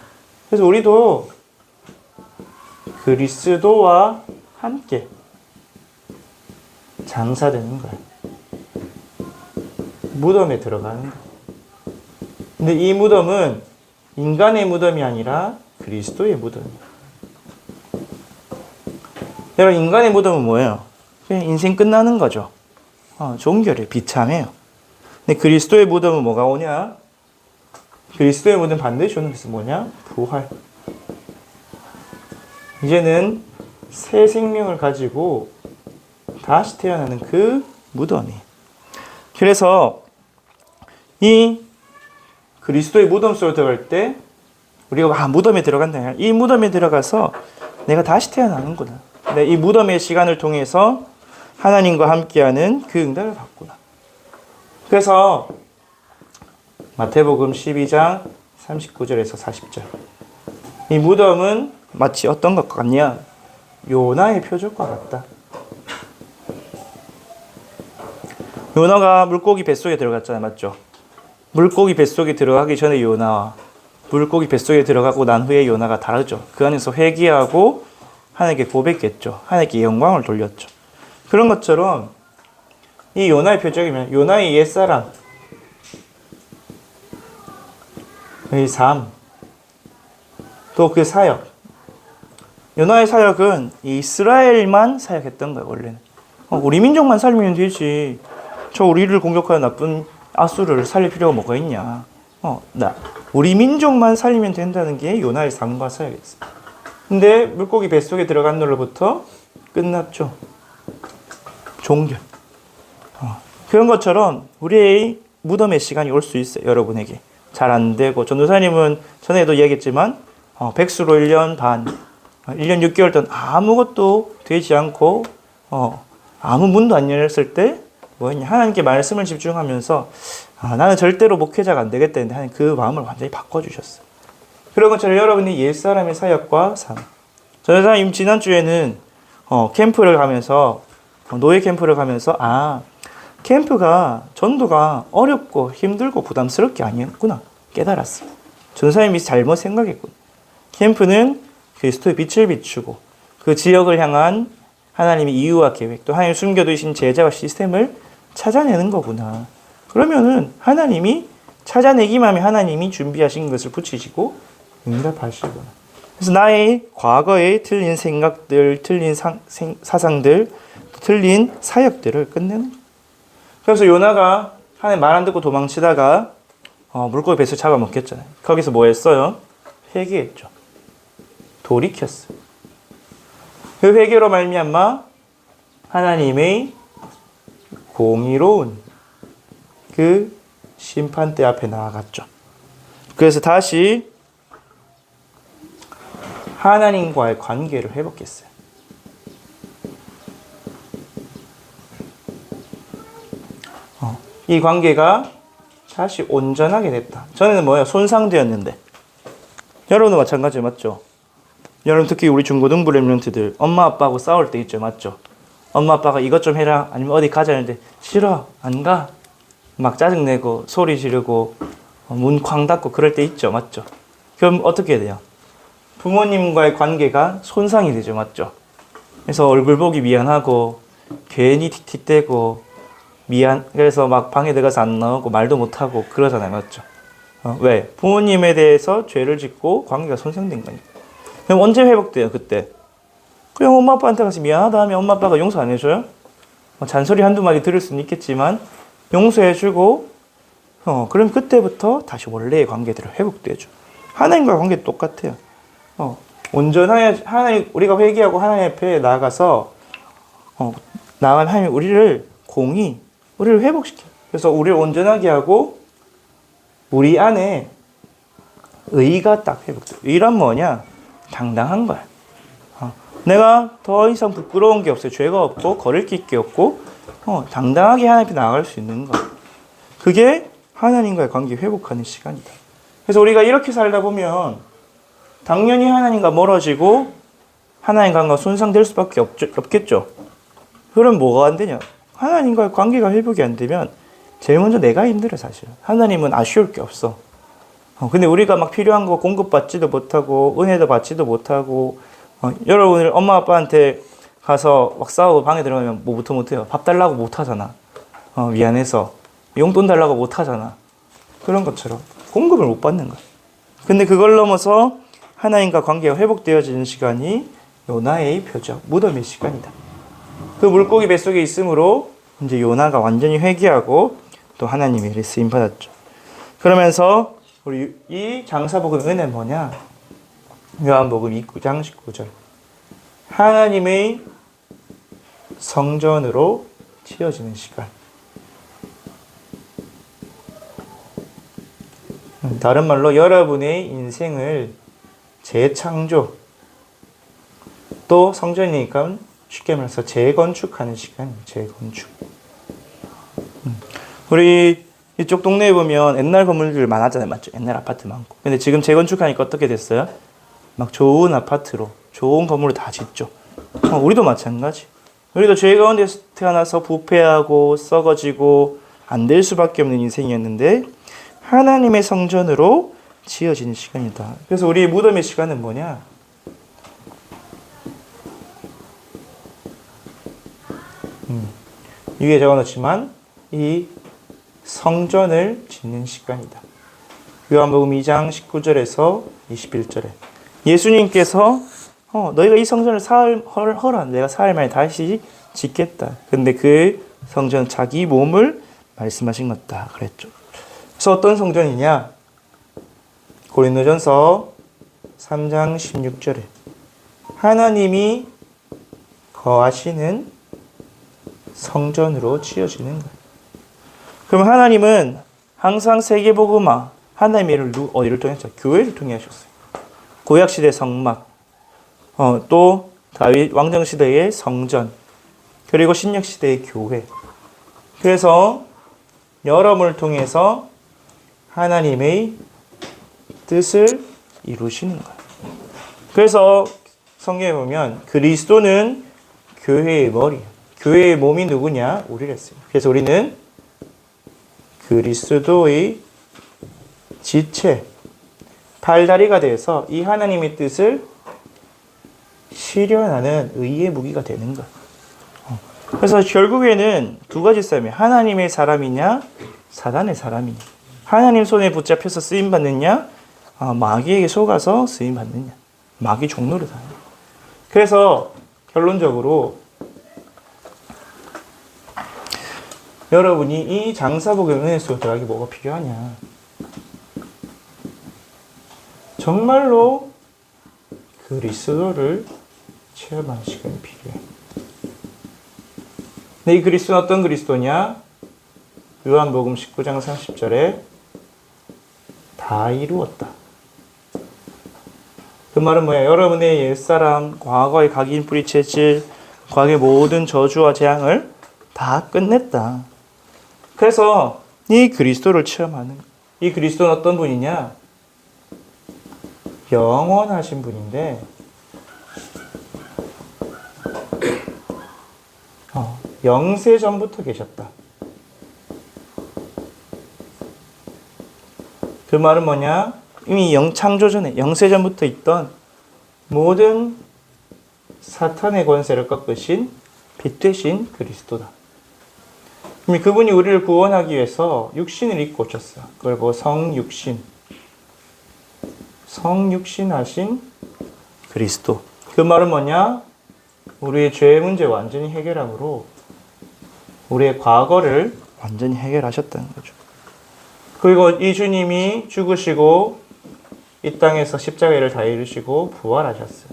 그래서 우리도 그리스도와 함께 장사되는 거예요. 무덤에 들어가는 거예요. 근데 이 무덤은 인간의 무덤이 아니라 그리스도의 무덤이에요. 여러분 인간의 무덤은 뭐예요? 그냥 인생 끝나는 거죠. 종결이에요. 비참해요. 근데 그리스도의 무덤은 뭐가 오냐? 그리스도의 무덤 반드시 오는 것은 뭐냐? 부활. 이제는 새 생명을 가지고 다시 태어나는 그 무덤이. 그래서 이 그리스도의 무덤 속에 들어갈 때 우리가 무덤에 들어간다. 이 무덤에 들어가서 내가 다시 태어나는구나. 이 무덤의 시간을 통해서 하나님과 함께하는 그 응답을 받구나. 그래서 마태복음 12장 39절에서 40절. 이 무덤은 마치 어떤 것 같냐? 요나의 표적과 같다. 요나가 물고기 뱃속에 들어갔잖아요. 맞죠? 물고기 뱃속에 들어가기 전에 요나와 물고기 뱃속에 들어가고 난 후에 요나가 다르죠. 그 안에서 회개하고 하나님께 고백했죠. 하나님께 영광을 돌렸죠. 그런 것처럼 이 요나의 표적이면 요나의 옛사람, 의 삶, 또 그 사역. 요나의 사역은 이스라엘만 사역했던 거예요, 원래는. 우리 민족만 살면 되지. 저 우리를 공격하는 나쁜 아수르를 살릴 필요가 뭐가 있냐. 우리 민족만 살리면 된다는 게 요나의 삶과 사역이었어요. 근데 물고기 뱃속에 들어간 날로부터 끝났죠. 종결. 그런 것처럼 우리의 무덤의 시간이 올 수 있어요, 여러분에게. 잘 안 되고. 전도사님은 전에도 얘기했지만 백수로 1년 반, 1년 6개월 동안 아무것도 되지 않고 아무 문도 안 열렸을 때 뭐였냐, 하나님께 말씀을 집중하면서 나는 절대로 목회자가 안 되겠다 했는데 하나님 그 마음을 완전히 바꿔주셨어요. 그런 것처럼 여러분이 옛사람의 사역과 삶. 전도사님 지난주에는 캠프를 가면서 노예 캠프를 가면서 캠프가 전도가 어렵고 힘들고 부담스럽게 아니었구나 깨달았어요. 전도사님이 잘못 생각했구나. 캠프는 그리스도의 빛을 비추고 그 지역을 향한 하나님의 이유와 계획, 또 하나님 숨겨두신 제자와 시스템을 찾아내는 거구나. 그러면은 하나님이 찾아내기만 하면 하나님이 준비하신 것을 붙이시고 응답하시구나. 그래서 나의 과거의 틀린 생각들, 틀린 사상들, 틀린 사역들을 끝내는 거예요. 그래서 요나가 하나님 말 안 듣고 도망치다가 물고기 뱃을 잡아먹혔잖아요. 거기서 뭐 했어요? 회개했죠. 돌이켰어요. 그 회개로 말미암아 하나님의 공의로운 그 심판대 앞에 나아갔죠. 그래서 다시 하나님과의 관계를 회복했어요. 이 관계가 다시 온전하게 됐다. 전에는 뭐예요? 손상되었는데. 여러분도 마찬가지 맞죠? 여러분 특히 우리 중고등부 랩런트들 엄마 아빠하고 싸울 때 있죠, 맞죠? 엄마 아빠가 이것 좀 해라 아니면 어디 가자 하는데 싫어 안 가. 막 짜증내고 소리 지르고 문 쾅 닫고 그럴 때 있죠, 맞죠? 그럼 어떻게 해야 돼요? 부모님과의 관계가 손상이 되죠, 맞죠? 그래서 얼굴 보기 미안하고 괜히 틱틱대고 그래서 막 방에 들어가서 안 나오고 말도 못하고 그러잖아요, 맞죠? 왜? 부모님에 대해서 죄를 짓고 관계가 손상된 거니까. 그럼 언제 회복돼요, 그때? 그냥 엄마 아빠한테 가서 미안하다 하면 엄마 아빠가 용서 안 해줘요? 잔소리 한두 마디 들을 수는 있겠지만 용서해주고 그럼 그때부터 다시 원래의 관계들을 회복돼줘. 하나님과 관계도 똑같아요. 온전하게 우리가 회개하고 하나님 앞에 나아가서 나아간 하나님 우리를 회복시켜요. 그래서 우리를 온전하게 하고 우리 안에 의가 딱 회복돼요. 의란 뭐냐? 당당한 거야. 내가 더 이상 부끄러운 게 없어요. 죄가 없고 거릴 게 없고 당당하게 하나님 앞에 나아갈 수 있는 거. 그게 하나님과의 관계 회복하는 시간이다. 그래서 우리가 이렇게 살다 보면 당연히 하나님과 멀어지고 하나님과 손상될 수밖에 없겠죠. 그럼 뭐가 안 되냐? 하나님과의 관계가 회복이 안 되면 제일 먼저 내가 힘들어, 사실. 하나님은 아쉬울 게 없어. 근데 우리가 막 필요한 거 공급받지도 못하고 은혜도 받지도 못하고 여러분 엄마 아빠한테 가서 막 싸우고 방에 들어가면 뭐부터 못해요? 밥 달라고 못하잖아. 미안해서. 용돈 달라고 못하잖아. 그런 것처럼 공급을 못 받는 거야. 근데 그걸 넘어서 하나님과 관계가 회복되어지는 시간이 요나의 표적, 무덤의 시간이다. 그 물고기 뱃속에 있으므로 이제 요나가 완전히 회개하고 또 하나님의 일에 쓰임받았죠. 그러면서 우리 이 장사복음 은혜는 뭐냐? 요한복음 2장 19절. 하나님의 성전으로 치어지는 시간. 다른 말로 여러분의 인생을 재창조, 또 성전이니까 쉽게 말해서 재건축하는 시간이에요. 재건축. 우리 이쪽 동네에 보면 옛날 건물들 많았잖아요, 맞죠? 옛날 아파트 많고. 근데 지금 재건축하니까 어떻게 됐어요? 막 좋은 아파트로, 좋은 건물을 다 짓죠. 우리도 마찬가지. 우리도 죄 가운데서 태어나서 부패하고 썩어지고 안 될 수밖에 없는 인생이었는데 하나님의 성전으로 지어지는 시간이다. 그래서 우리 무덤의 시간은 뭐냐? 위에 적어놓지만 이 성전을 짓는 시간이다. 요한복음 2장 19절에서 21절에 예수님께서 너희가 이 성전을 허라 내가 사흘 만에 다시 짓겠다. 근데 그 성전 자기 몸을 말씀하신 것다 그랬죠. 그래서 어떤 성전이냐? 고린도전서 3장 16절에 하나님이 거하시는 성전으로 지어지는 거예요. 그럼 하나님은 항상 세계복음화 하나님의 일을 어디를 통해서? 교회를 통해 하셨어요. 구약시대 성막, 또 다윗 왕정시대의 성전, 그리고 신약시대의 교회. 그래서 여러분을 통해서 하나님의 뜻을 이루시는 거예요. 그래서 성경에 보면 그리스도는 교회의 머리, 교회의 몸이 누구냐? 우리랬어요. 그래서 우리는 그리스도의 지체, 팔다리가 되어서 이 하나님의 뜻을 실현하는 의의 무기가 되는 거예요. 그래서 결국에는 두 가지 싸움이에요. 하나님의 사람이냐, 사단의 사람이냐. 하나님 손에 붙잡혀서 쓰임받느냐, 마귀에게 속아서 쓰임받느냐. 마귀 종노릇 하냐. 그래서 결론적으로 여러분이 이 장사복음 은혜 속에 들어가기 뭐가 필요하냐. 정말로 그리스도를 체험하는 시간이 필요해. 근데 이 그리스도는 어떤 그리스도냐? 요한복음 19장 30절에 다 이루었다. 그 말은 뭐야? 여러분의 옛사람, 과거의 각인 뿌리채질, 과거의 모든 저주와 재앙을 다 끝냈다. 그래서 이 그리스도를 체험하는, 이 그리스도는 어떤 분이냐? 영원하신 분인데 영세 전부터 계셨다. 그 말은 뭐냐? 이미 영창조 전에 영세 전부터 있던 모든 사탄의 권세를 꺾으신 빛 되신 그리스도다. 그분이 우리를 구원하기 위해서 육신을 입고 오셨어. 그걸 보고 성육신 하신 그리스도. 그 말은 뭐냐? 우리의 죄 문제 완전히 해결함으로 우리의 과거를 완전히 해결하셨다는 거죠. 그리고 이 주님이 죽으시고 이 땅에서 십자가의 일을 다 이루시고 부활하셨어요.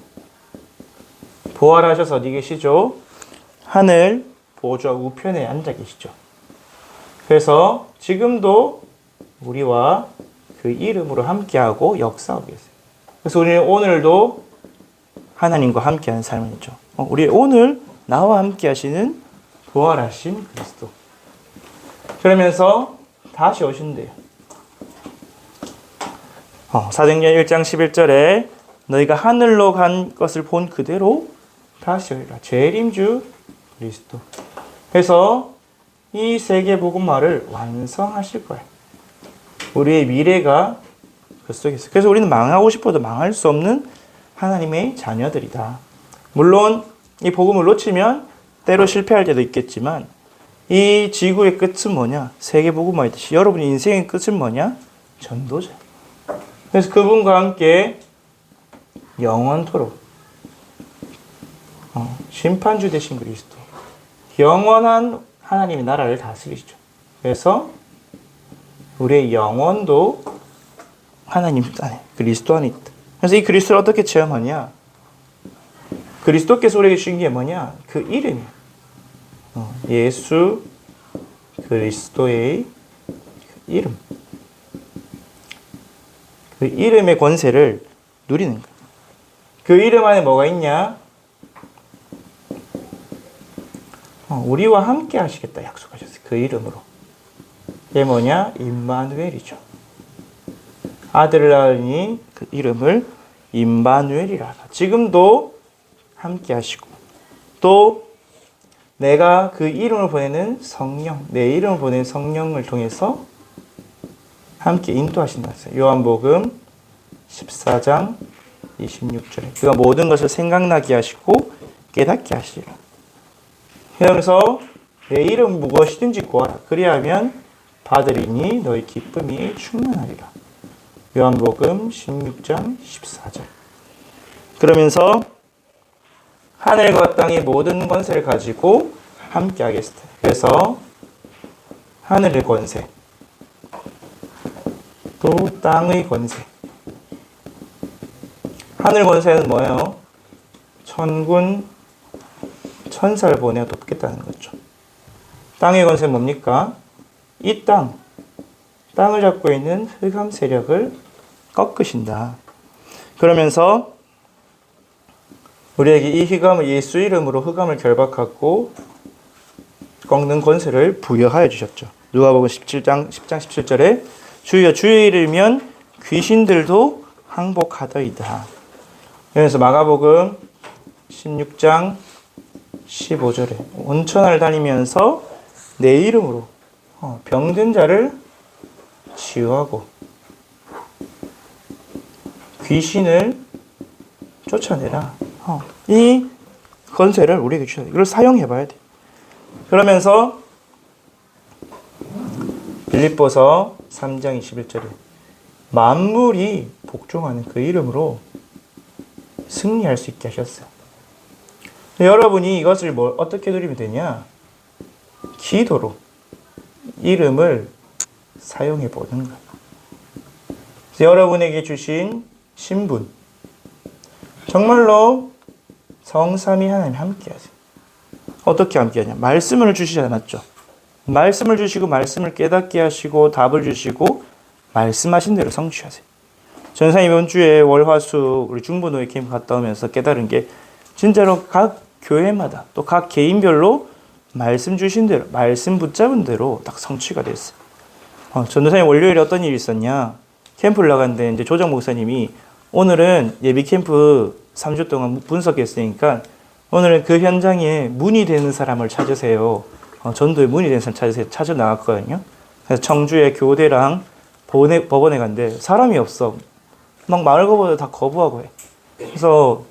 부활하셔서 어디 계시죠? 하늘 보좌 우편에 앉아 계시죠. 그래서 지금도 우리와 그 이름으로 함께하고 역사하고 계세요. 그래서 우리는 오늘도 하나님과 함께하는 삶이죠. 우리 오늘 나와 함께 하시는 부활하신 그리스도. 그러면서 다시 오신대요. 사도행전 1장 11절에 너희가 하늘로 간 것을 본 그대로 다시 오리라. 재림주 그리스도. 그래서 이 세계 복음화를 완성하실 거예요. 우리의 미래가 그 속에 있어요. 그래서 우리는 망하고 싶어도 망할 수 없는 하나님의 자녀들이다. 물론 이 복음을 놓치면 때로 실패할 때도 있겠지만 이 지구의 끝은 뭐냐? 세계 복음화이듯이 여러분의 인생의 끝은 뭐냐? 전도자. 그래서 그분과 함께 영원토록 심판주 되신 그리스도, 영원한 하나님의 나라를 다스리시죠. 그래서 우리의 영혼도 하나님 안에, 그리스도 안에 있다. 그래서 이 그리스도를 어떻게 체험하냐? 그리스도께서 우리에게 주신 게 뭐냐? 그 이름이에요. 예수 그리스도의 이름. 그 이름의 권세를 누리는 거예요. 그 이름 안에 뭐가 있냐? 우리와 함께 하시겠다 약속하셨어요. 그 이름으로. 이게 뭐냐? 임마누엘이죠. 아들을 낳으니 그 이름을 임마누엘이라. 지금도 함께 하시고 또 내가 그 이름을 보내는 성령, 내 이름을 보내는 성령을 통해서 함께 인도하신다 했어요. 요한복음 14장 26절에 그가 모든 것을 생각나게 하시고 깨닫게 하시리라. 그러면서 내 이름 무엇이든지 구하라. 그리하면 받으리니 너희 기쁨이 충만하리라. 요한복음 16장 14절. 그러면서 하늘과 땅의 모든 권세를 가지고 함께 하겠다. 그래서 하늘의 권세, 또 땅의 권세. 하늘 권세는 뭐예요? 천군, 천사를 보내어 돕겠다는 거죠. 땅의 권세는 뭡니까? 이 땅을 잡고 있는 흑암 세력을 꺾으신다. 그러면서 우리에게 이 흑암을 예수 이름으로 흑암을 결박하고 꺾는 권세를 부여하여 주셨죠. 누가복음 10장 17절에 주여 주의 이름이면 귀신들도 항복하더이다. 그래서 마가복음 16장 15절에 온천을 다니면서 내 이름으로 병든 자를 치유하고 귀신을 쫓아내라. 이 권세를 우리에게 주셔야 돼. 이걸 사용해 봐야 돼. 그러면서 빌립보서 3장 21절에 만물이 복종하는 그 이름으로 승리할 수 있게 하셨어요. 여러분이 이것을 어떻게 누리면 되냐? 기도로 이름을 사용해 보는 거예요. 여러분에게 주신 신분, 정말로 성삼위 하나님 함께 하세요. 어떻게 함께 하냐? 말씀을 주시지 않았죠. 말씀을 주시고 말씀을 깨닫게 하시고 답을 주시고 말씀하신 대로 성취하세요. 전사님 이번 주에 월화수 우리 중부노예 캠프 갔다 오면서 깨달은 게 진짜로 각 교회마다 또 각 개인별로 말씀 주신 대로 말씀 붙잡은 대로 딱 성취가 됐어요. 전도사님 월요일에 어떤 일이 있었냐? 캠프를 나갔는데 이제 조정 목사님이 오늘은 예비 캠프 3주 동안 분석했으니까 오늘은 그 현장에 문이 되는 사람을 찾으세요. 전도에 문이 되는 사람 찾으세요. 찾아 나갔거든요. 그래서 청주에 교대랑 법원에 갔는데 사람이 없어. 막 마을 거보다 다 거부하고 해. 그래서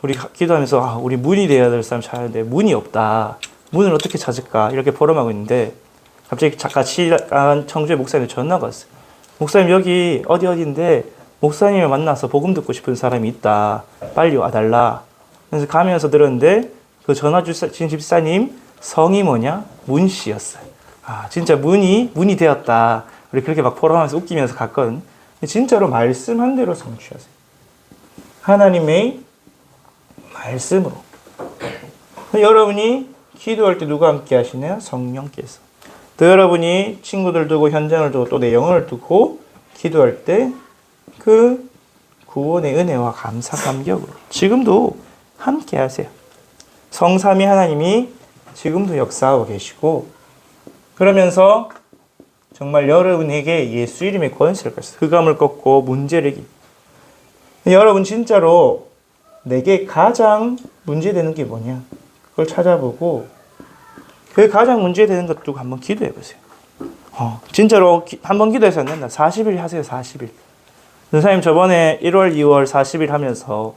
우리 기도하면서 우리 문이 돼야 될 사람 찾았는데 문이 없다. 문을 어떻게 찾을까? 이렇게 포럼하고 있는데 갑자기 같이 간 청주의 목사님이 전화가 왔어요. 목사님 여기 어디인데 목사님을 만나서 복음 듣고 싶은 사람이 있다. 빨리 와달라. 그래서 가면서 들었는데 그 전화 주신 집사님 성이 뭐냐? 문씨였어요. 진짜 문이 되었다. 우리 그렇게 막 포럼하면서 웃기면서 갔거든. 진짜로 말씀한 대로 성취하세요. 하나님의 말씀으로. 여러분이 기도할 때 누가 함께 하시나요? 성령께서. 또 여러분이 친구들 두고 현장을 두고 또 내 영혼을 두고 기도할 때 그 구원의 은혜와 감사 감격으로 지금도 함께 하세요. 성삼위 하나님이 지금도 역사하고 계시고 그러면서 정말 여러분에게 예수 이름의 권세를 가르쳐서 흑암을 꺾고 문제를 이기. 여러분 진짜로 내게 가장 문제되는 게 뭐냐? 그걸 찾아보고 그 가장 문제되는 것 두고 한번 기도해 보세요. 진짜로 한번 기도해서 안 된다. 40일 하세요. 40일. 선생님 저번에 1월, 2월 40일 하면서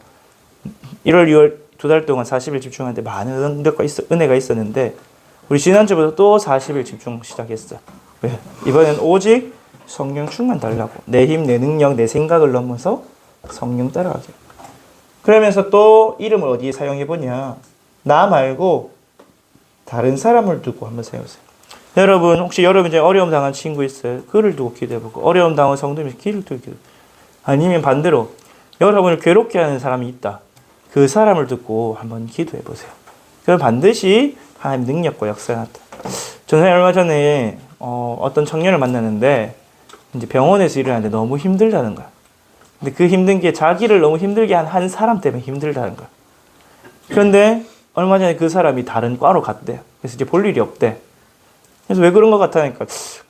1월, 2월 2달 동안 40일 집중하는데 많은 은혜가 있었는데 우리 지난주부터 또 40일 집중 시작했어요. 왜? 이번엔 오직 성령 충만 달라고. 내 힘, 내 능력, 내 생각을 넘어서 성령 따라가게. 그러면서 또 이름을 어디에 사용해보냐. 나 말고 다른 사람을 두고 한번 사용해보세요. 여러분 혹시 여러분 이제 어려움 당한 친구 있어요? 그를 두고 기도해보고 어려움 당한 성도님이 길을 두고 기도해보고 아니면 반대로 여러분을 괴롭게 하는 사람이 있다. 그 사람을 듣고 한번 기도해보세요. 그럼 반드시 하나님 능력과 역사가 나타나. 저는 얼마 전에 어떤 청년을 만났는데 이제 병원에서 일을 하는데 너무 힘들다는 거야. 근데 그 힘든 게 자기를 너무 힘들게 한 사람 때문에 힘들다는 거야. 그런데 얼마 전에 그 사람이 다른 과로 갔대. 그래서 이제 볼 일이 없대. 그래서 왜 그런 것 같다니까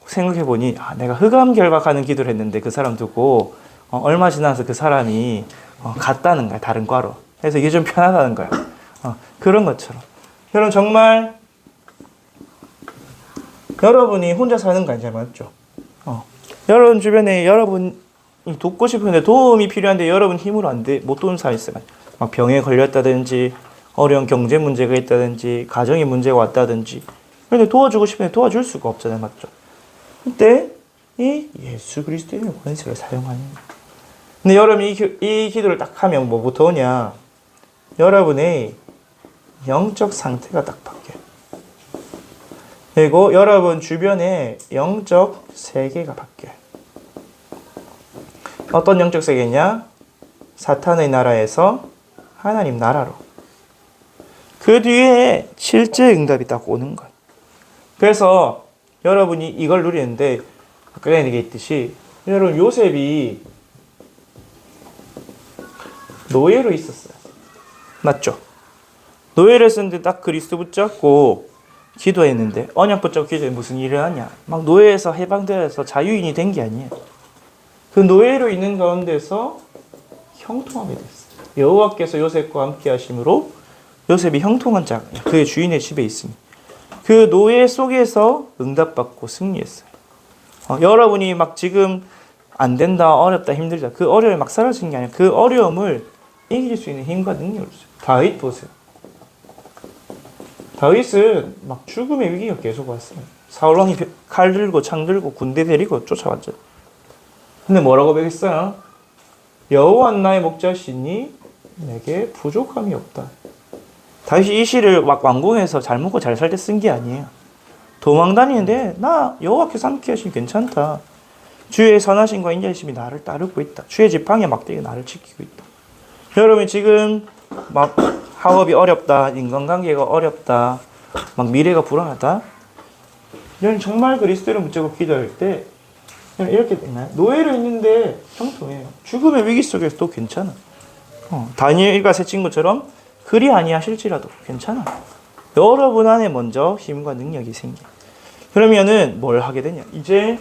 생각해보니 내가 흑암 결박하는 기도를 했는데 그 사람 두고 얼마 지나서 그 사람이 갔다는 거야. 다른 과로. 그래서 이게 좀 편하다는 거야. 그런 것처럼. 여러분 정말 여러분이 혼자 사는 거 아니잖아요. 맞죠? 여러분 주변에 여러분이 돕고 싶은데 도움이 필요한데 여러분 힘으로 못 도는 사람이 있어요. 막 병에 걸렸다든지 어려운 경제 문제가 있다든지 가정의 문제가 왔다든지 그런데 도와주고 싶은데 도와줄 수가 없잖아요. 맞죠? 그때 이 예수 그리스도의 권세를 사용하는 거예요. 근데 여러분이 이 기도를 딱 하면 뭐부터 오냐? 여러분의 영적 상태가 딱 바뀌어요. 그리고 여러분 주변에 영적 세계가 바뀌어요. 어떤 영적 세계냐? 사탄의 나라에서 하나님 나라로. 그 뒤에 실제 응답이 딱 오는 거예요. 그래서 여러분이 이걸 누리는데 아까 얘기했듯이 여러분 요셉이 노예로 있었어요. 맞죠? 노예를 했었는데 딱 그리스도 붙잡고 기도했는데 언약 붙잡고 기도해 무슨 일을 하냐? 막 노예에서 해방되어서 자유인이 된 게 아니에요. 그 노예로 있는 가운데서 형통하게 됐어요. 여호와께서 요셉과 함께 하심으로 요셉이 형통한 자가 그의 주인의 집에 있습니다. 그 노예 속에서 응답받고 승리했어요. 여러분이 막 지금 안 된다, 어렵다, 힘들다 그 어려움이 막 사라진 게 아니라 그 어려움을 이길 수 있는 힘과 능력을 줬어요. 다윗 보세요. 다윗은 막 죽음의 위기가 계속 왔어요. 사울왕이 칼 들고 창 들고 군대 데리고 쫓아왔죠. 근데 뭐라고 배웠어요? 여호와는 나의 목자시니 내게 부족함이 없다. 다윗이 이 시를 막 왕궁에서 잘 먹고 잘 살 때 쓴 게 아니에요. 도망 다니는데 나 여호와께서 함께 하시니 괜찮다. 주의 선하심과 인자하심이 나를 따르고 있다. 주의 지팡이 막대기 나를 지키고 있다. 여러분 지금 막 학업이 어렵다, 인간관계가 어렵다, 막 미래가 불안하다. 여러분 정말 그리스도를 붙잡고 기도할 때 이렇게 되나요? 노예로 있는데 형통해요. 죽음의 위기 속에서도 괜찮아. 다니엘과 세 친구처럼 그리 아니하실지라도 괜찮아. 여러분 안에 먼저 힘과 능력이 생겨. 그러면은 뭘 하게 되냐? 이제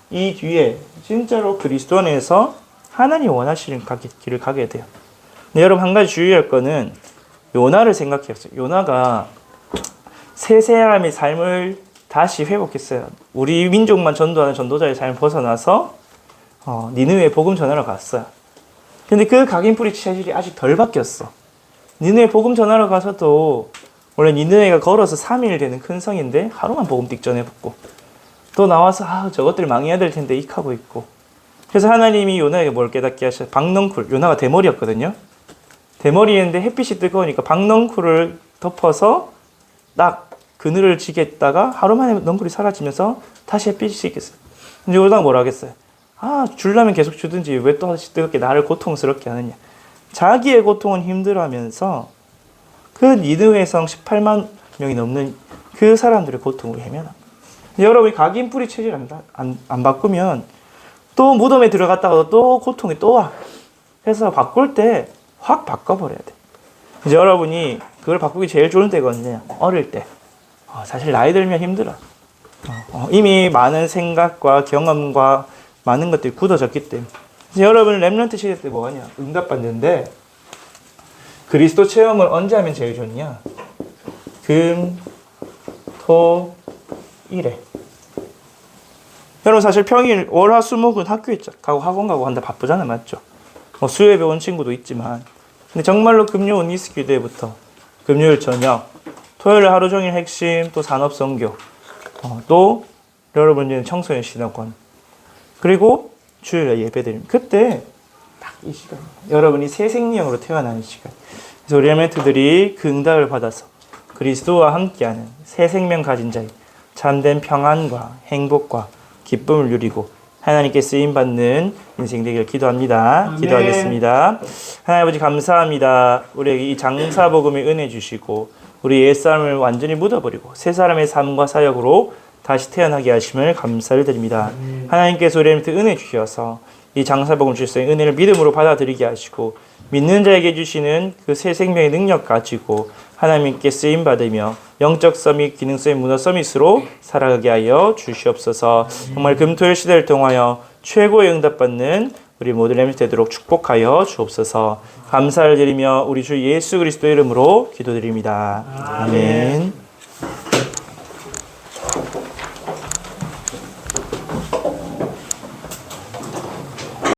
이 뒤에 진짜로 그리스도 안에서 하나님 원하시는 길을 가게 돼요. 근데 여러분 한 가지 주의할 거는 요나를 생각해봤어요. 요나가 세 사람의 삶을 다시 회복했어요. 우리 민족만 전도하는 전도자의 삶을 벗어나서 니느웨 복음 전하러 갔어요. 근데 그 각인뿌리 체질이 아직 덜 바뀌었어. 니느웨 복음 전하러 가서도 원래 니느웨가 걸어서 3일 되는 큰 성인데 하루만 복음 띡 전해봤고 또 나와서 저것들 망해야 될 텐데 익하고 있고. 그래서 하나님이 요나에게 뭘 깨닫게 하셔서 박넝쿨, 요나가 대머리였거든요. 대머리였는데 햇빛이 뜨거우니까 박넝쿨을 덮어서 딱 그늘을 지겠다가 하루 만에 넝쿨이 사라지면서 다시 햇빛이 있겠어요. 근데 요나가 뭐라 하겠어요? 주려면 계속 주든지 왜 또 뜨겁게 나를 고통스럽게 하느냐. 자기의 고통은 힘들어하면서 그 니느웨 성 18만 명이 넘는 그 사람들의 고통을 외면합니다. 여러분이 각인 뿌리 체질 안 바꾸면 또 무덤에 들어갔다가 또 고통이 또 와. 그래서 바꿀 때 확 바꿔버려야 돼. 이제 여러분이 그걸 바꾸기 제일 좋은 때가 언제냐? 어릴 때. 사실 나이 들면 힘들어. 이미 많은 생각과 경험과 많은 것들이 굳어졌기 때문에. 이제 여러분 렘넌트 시대 때 뭐하냐? 응답받는데 그리스도 체험을 언제 하면 제일 좋냐? 금, 토, 일에. 여러분 사실 평일 월, 화, 수, 목은 학교에 가고 학원 가고 한다 바쁘잖아요. 맞죠? 수요일에 온 친구도 있지만 근데 정말로 금요 원리스 기도회부터 금요일 저녁, 토요일 하루 종일 핵심, 또 산업선교, 또 여러분들은 청소년 신학원, 그리고 주일에 예배드림. 그때 딱 이 시간, 여러분이 새 생명으로 태어나는 시간. 그래서 우리 렘넌트들이 그 응답을 받아서 그리스도와 함께하는 새 생명 가진 자의 참된 평안과 행복과 기쁨을 누리고 하나님께 쓰임받는 인생 되기를 기도합니다. 아멘. 기도하겠습니다. 하나님 아버지 감사합니다. 우리에게 이 장사복음의 은혜 주시고 우리 옛사람을 완전히 묻어버리고 새 사람의 삶과 사역으로 다시 태어나게 하심을 감사를 드립니다. 하나님께서 우리한테 은혜 주셔서 이 장사복음 주시는 은혜를 믿음으로 받아들이게 하시고 믿는 자에게 주시는 그 새 생명의 능력 가지고 하나님께 쓰임받으며 영적 서밋, 기능성의 문화 서밋으로 살아가게 하여 주시옵소서. 정말 금토일 시대를 통하여 최고의 응답받는 우리 모든 렘넌트 되도록 축복하여 주옵소서. 감사를 드리며 우리 주 예수 그리스도의 이름으로 기도드립니다. 아멘.